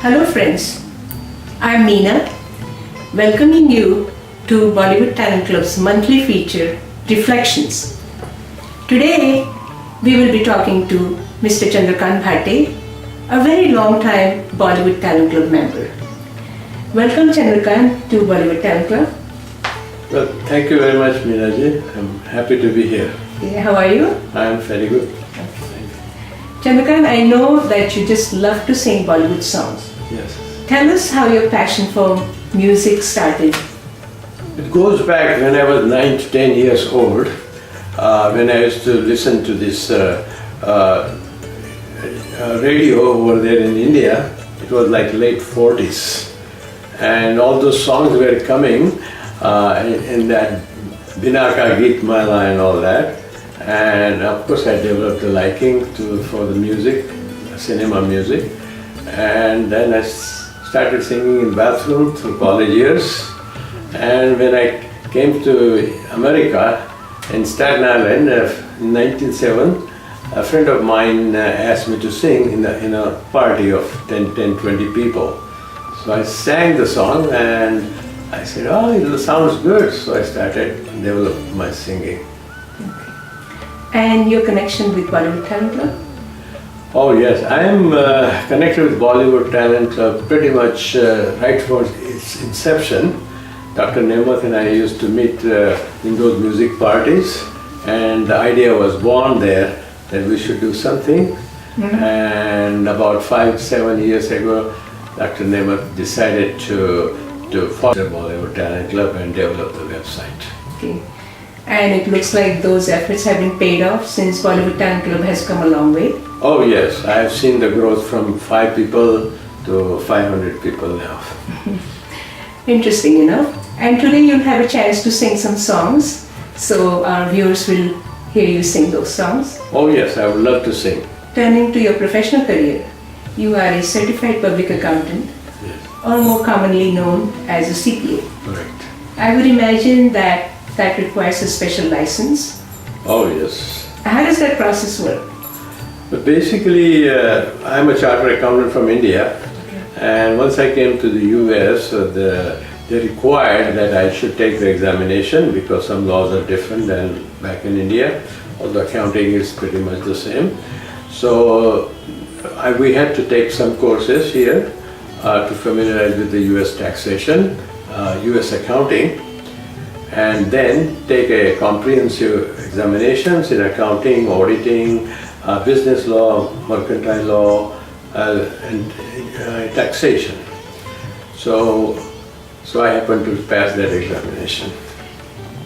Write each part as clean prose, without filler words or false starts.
Hello friends, I am Meena, welcoming you to Bollywood Talent Club's monthly feature, Reflections. Today, we will be talking to Mr. Bhate, a very long time Bollywood Talent Club member. Welcome Chandrakant to Bollywood Talent Club. Well, thank you very much, Meena ji. I'm happy to be here. Yeah, how are you? I am very good. Chandrakant, I know that you just love to sing Bollywood songs. Yes. Tell us how your passion for music started. It goes back when I was 9 to 10 years old, when I used to listen to this radio over there in India. It was like late 40s. And all those songs were coming in that Bina Ka Geet Mala and all that. And of course I developed a liking for the music, cinema music. And then I started singing in bathroom through college years. And when I came to America in Staten Island in 1907, a friend of mine asked me to sing in a party of 20 people. So I sang the song and I said, oh, it sounds good. So I started developing my singing. And your connection with Bollywood Talent Club? Oh yes, I am connected with Bollywood Talent Club pretty much right from its inception. Dr. Nemath and I used to meet in those music parties, and the idea was born there that we should do something. Mm-hmm. And about 5-7 years ago, Dr. Nemath decided to foster Bollywood Talent Club and develop the website. Okay. And it looks like those efforts have been paid off since Bollywood Talent Club has come a long way. Oh yes, I have seen the growth from 5 people to 500 people now. Interesting enough. And today you'll have a chance to sing some songs, so our viewers will hear you sing those songs. Oh yes, I would love to sing. Turning to your professional career, you are a certified public accountant, Yes. or more commonly known as a CPA. Correct. I would imagine that requires a special license. Oh yes. How does that process work? But basically, I'm a chartered accountant from India, and once I came to the US, they required that I should take the examination because some laws are different than back in India, although accounting is pretty much the same. So we had to take some courses here to familiarize with the US taxation, US accounting, and then take a comprehensive examinations in accounting, auditing, business law, mercantile law, and taxation. So I happened to pass that examination.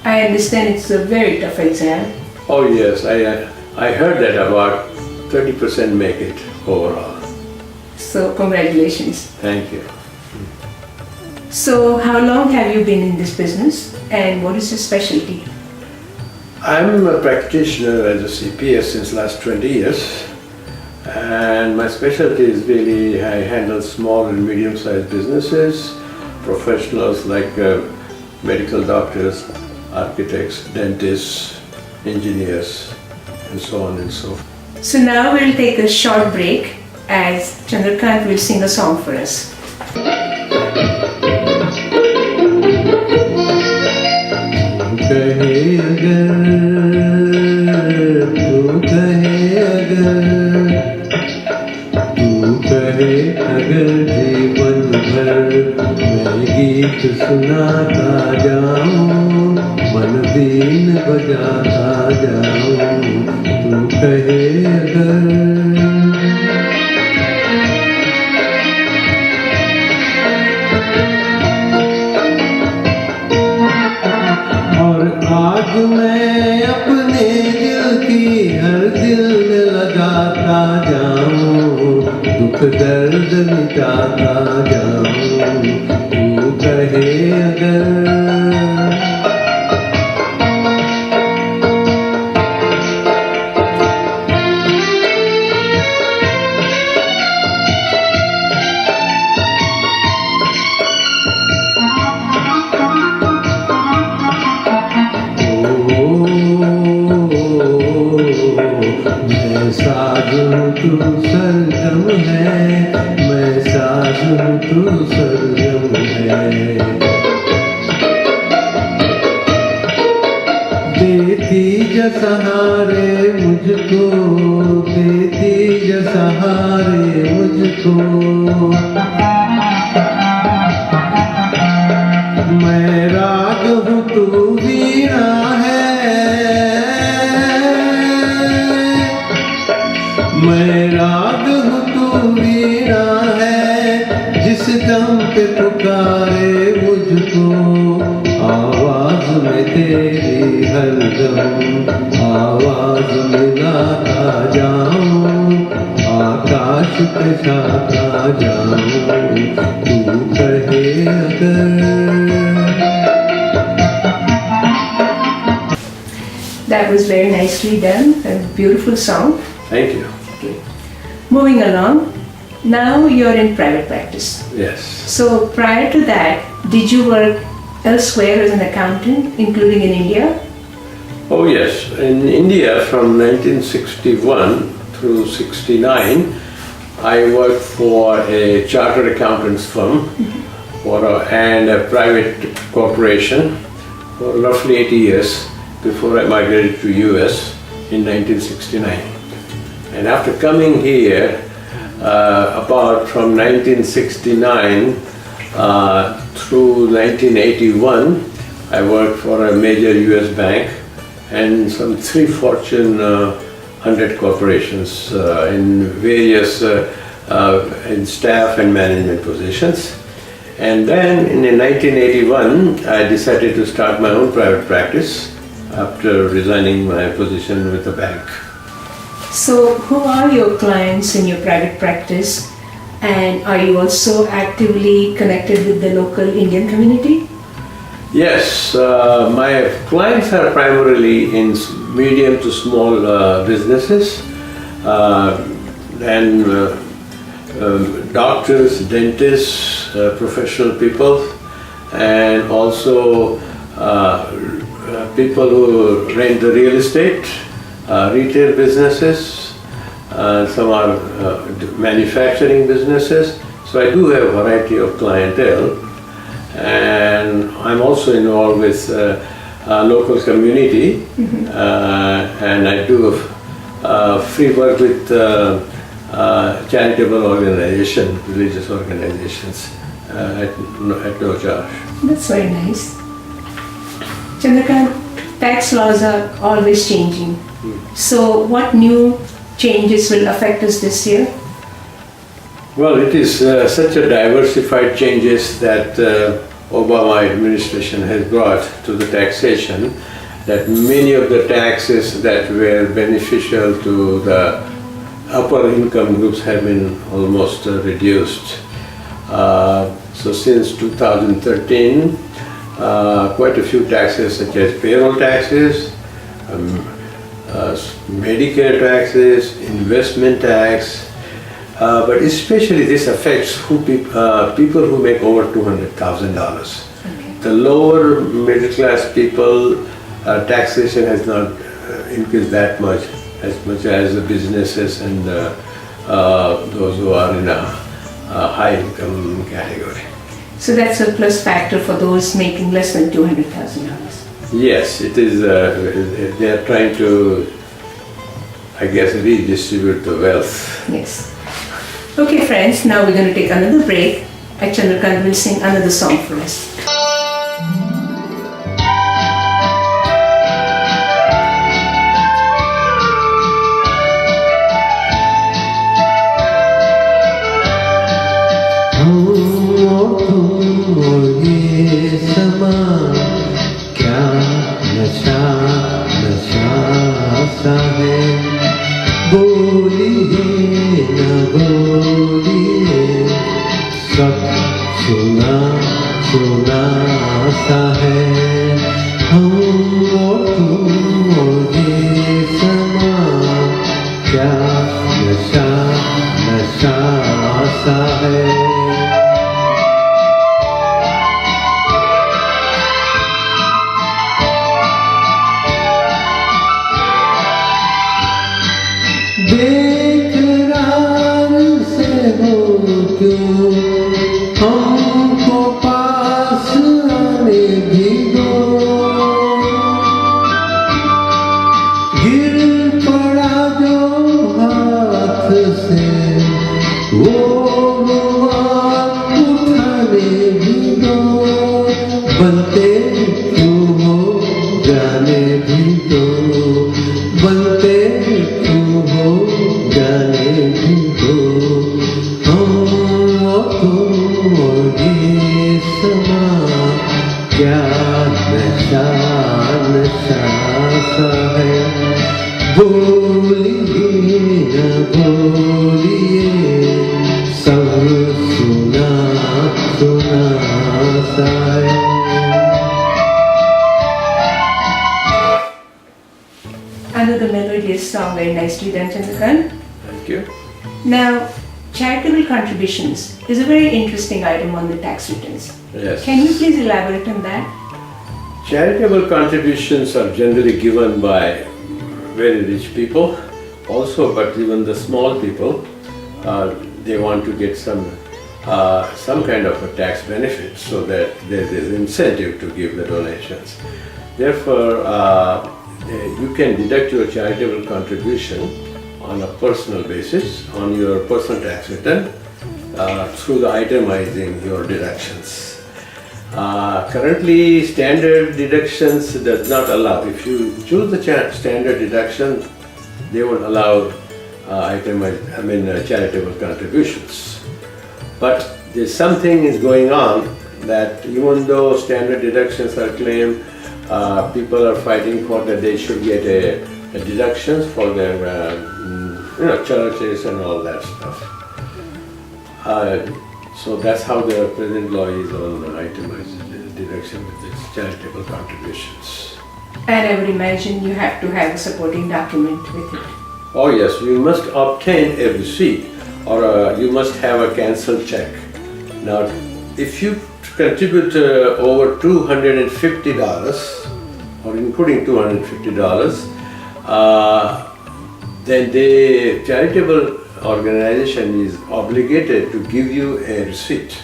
I understand it's a very tough exam. Oh yes, I heard that about 30% make it overall. So congratulations. Thank you. So how long have you been in this business and what is your specialty? I'm a practitioner as a CPA since last 20 years, and my specialty is really I handle small and medium-sized businesses, professionals like medical doctors, architects, dentists, engineers, and so on and so forth. So now we'll take a short break as Chandrakant will sing a song for us. कहे अगर तू कहे अगर जीवन भर मैं गीत सुनाता जाऊं मन बीन बजाता जाऊं तू कहे अगर आज मैं अपने दिल की हर दिल में लगाता जाऊं दुख दर्द मिटाता जाऊं तू कहे अगर साज तू सरगम है मैं साज तू सरगम है। देती जा सहारे मुझको, देती जा सहारे मुझको। मैं राग हूँ तू वीणा है, मैं राग हूँ तू वीणा है। जिस दम पे पुकारे मुझको, आवाज में तेरी हरदम, आवाज मिलाता जाऊं, आकाश पे छाता जाऊं, तू कहे अगर। That was very nicely done, a beautiful song. Thank you. Okay. Moving along, now you're in private practice. Yes. So prior to that, did you work elsewhere as an accountant, including in India? Oh yes, in India from 1961 through 69, I worked for a chartered accountants firm and a private corporation for roughly 80 years before I migrated to US in 1969. And after coming here, about from 1969 through 1981, I worked for a major US bank and some 3 Fortune 100 corporations in various in staff and management positions. And then in 1981, I decided to start my own private practice after resigning my position with the bank. So who are your clients in your private practice, and are you also actively connected with the local Indian community? Yes, my clients are primarily in medium to small businesses and doctors, dentists, professional people, and also people who rent the real estate, retail businesses, some are manufacturing businesses. So I do have a variety of clientele, and I'm also involved with local community, and I do free work with charitable organizations, religious organizations at no charge. That's very nice. Chandrakant, tax laws are always changing. So what new changes will affect us this year? Well, it is such a diversified changes that Obama administration has brought to the taxation, that many of the taxes that were beneficial to the upper income groups have been almost reduced. So since 2013, quite a few taxes such as payroll taxes, Medicare taxes, investment tax, but especially this affects people who make over $200,000. Okay. The lower middle class people, taxation has not increased that much as the businesses and those who are in a high income category. So that's a plus factor for those making less than $200,000. Yes, it is. They are trying to, I guess, redistribute the wealth. Yes. Okay, friends, now we're going to take another break. Chandrakant will sing another song for us. सब सुना सुना सा है, हम और तुम और ये समा, क्या नशा नशा सा है। बेकरार से हो क्यों उठाने भी दो, बनते क्यों हो जाने भी दो, बनते क्यों हो जाने भी दो, हम और तुम और ये समा, क्या नशा नशा सा है, बोलिए न बोलिए, सब सुना सुना सा है। Another melodious song, very nicely done, Chandrakant. Thank you. Now, charitable contributions is a very interesting item on the tax returns. Yes. Can you please elaborate on that? Charitable contributions are generally given by very rich people also, but even the small people, they want to get some kind of a tax benefit, so that there is incentive to give the donations. Therefore, you can deduct your charitable contribution on a personal basis on your personal tax return through the itemizing your deductions. Currently, standard deductions does not allow. If you choose the standard deduction, they would allow charitable contributions. But there's something is going on that even though standard deductions are claimed, people are fighting for that they should get a deductions for their churches and all that stuff. So that's how the present law is on itemized deduction with its charitable contributions. And I would imagine you have to have a supporting document with it. Oh yes, you must obtain a receipt, or you must have a cancelled check. Now, if you contribute over $250, or including $250, then the charitable organization is obligated to give you a receipt,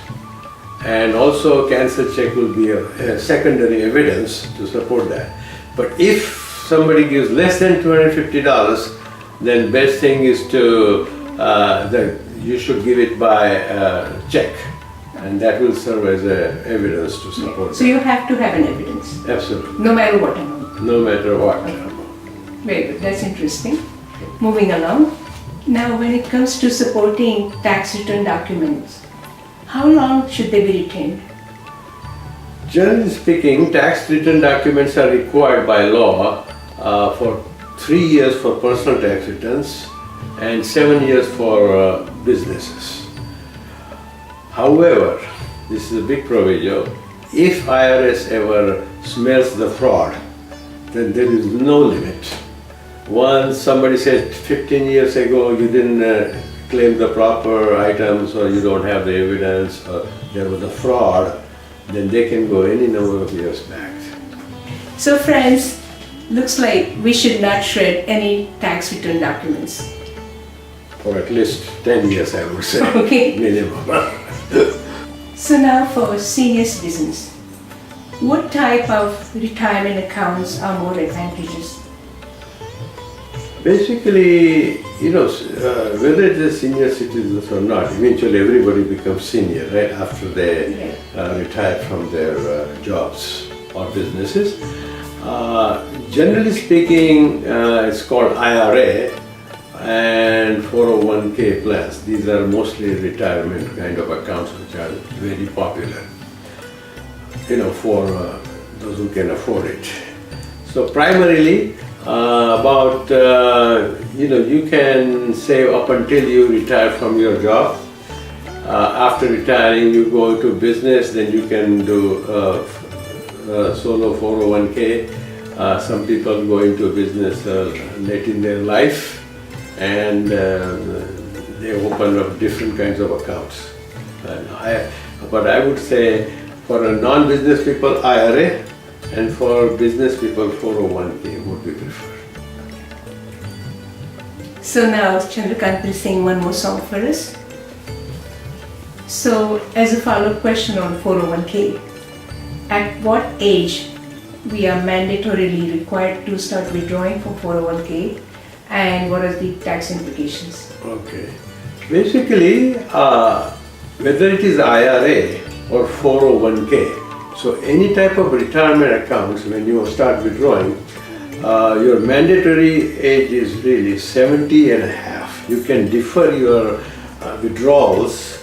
and also a cancelled check will be a secondary evidence to support that. But if somebody gives less than $250, then best thing is to you should give it by check, and that will serve as a evidence to support. So you have to have an evidence. Absolutely. No matter what amount. No matter what. Very good. That's interesting. Moving along. Now, when it comes to supporting tax return documents, how long should they be retained? Generally speaking, tax return documents are required by law for 3 years for personal tax returns and 7 years for businesses. However, this is a big proviso. If IRS ever smells the fraud, then there is no limit. Once somebody says 15 years ago you didn't claim the proper items, or you don't have the evidence, or there was a fraud, then they can go any number of years back. So friends, looks like we should not shred any tax return documents. For at least 10 years, I would say. Okay. Minimum. So now for senior citizens, what type of retirement accounts are more advantageous? Basically, whether it is senior citizens or not, eventually everybody becomes senior, right, after they retire from their jobs or businesses. Generally speaking, it's called IRA and 401k plans. These are mostly retirement kind of accounts which are very popular, for those who can afford it. So primarily, you can save up until you retire from your job. After retiring, you go to business, then you can do solo 401k. Some people go into business late in their life, and they open up different kinds of accounts. But I would say for a non-business people, IRA, and for business people, 401k would be preferred. So now Chandrakant will sing one more song for us. So as a follow-up question on 401k, at what age we are mandatorily required to start withdrawing from 401k, and what are the tax implications? Okay. Basically, whether it is IRA or 401k, so any type of retirement accounts, when you start withdrawing, your mandatory age is really 70 and a half. You can defer your withdrawals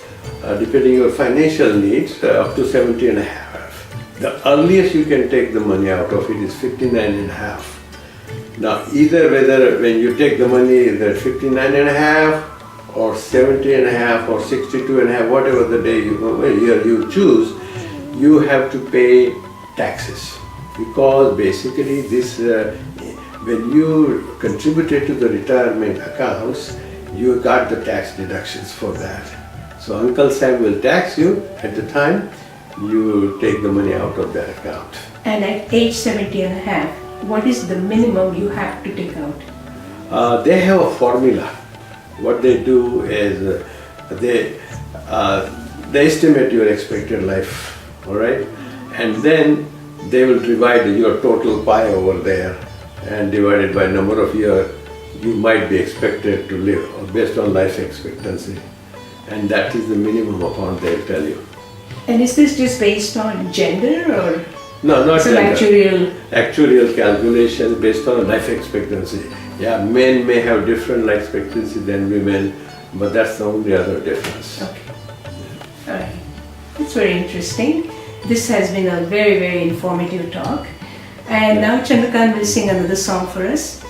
depending on your financial needs up to 70 and a half. The earliest you can take the money out of it is 59 and a half. Now, either whether when you take the money either 59 and a half or 70 and a half or 62 and a half, whatever the day year you choose, you have to pay taxes, because basically this when you contributed to the retirement accounts, you got the tax deductions for that. So Uncle Sam will tax you at the time you take the money out of that account. And at age 70 and a half, what is the minimum you have to take out? They have a formula. What they do is they estimate your expected life, all right? And then they will divide your total pie over there and divide it by number of years you might be expected to live based on life expectancy. And that is the minimum amount they'll tell you. And is this just based on gender or No, not some gender. Actuarial calculation based on life expectancy. Yeah, men may have different life expectancy than women, but that's the only other difference. Okay. All right. That's very interesting. This has been a very, very informative talk. And now Chandrakant will sing another song for us.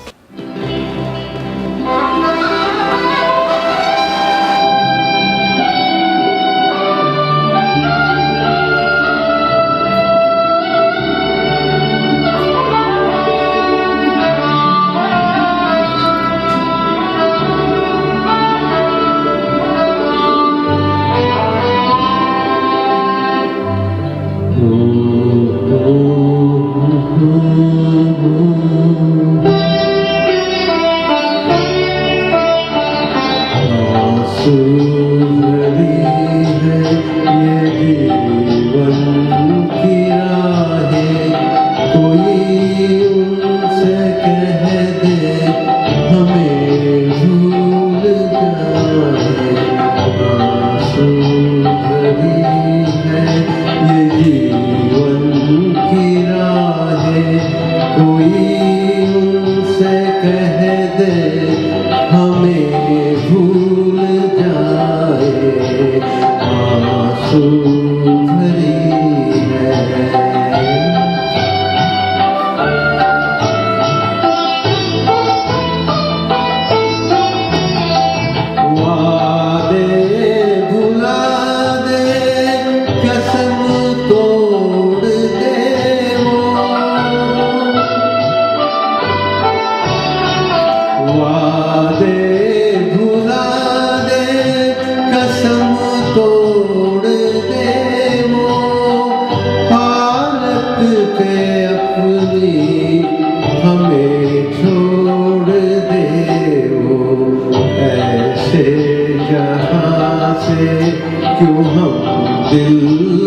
क्यों हम दिल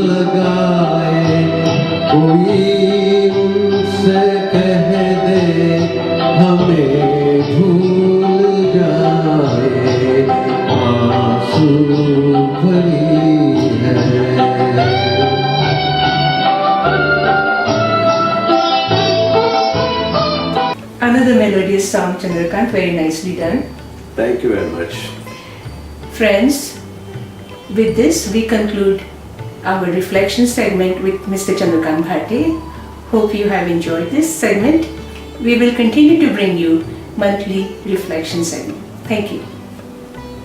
लगाए, कोई उनसे कह दे हमें भूल जाए, आंसू भरी है। Another melodious song, Chandrakant, very nicely done. Thank you very much. Friends, with this we conclude our reflection segment with Mr. Chandrakant Bhate. Hope you have enjoyed this segment. We will continue to bring you monthly reflection segment. Thank you.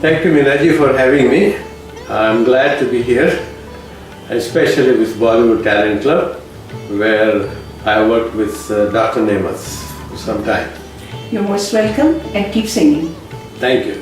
Thank you, Minaji, for having me. I'm glad to be here, especially with Bollywood Talent Club, where I worked with Dr. Namath for some time. You're most welcome and keep singing. Thank you.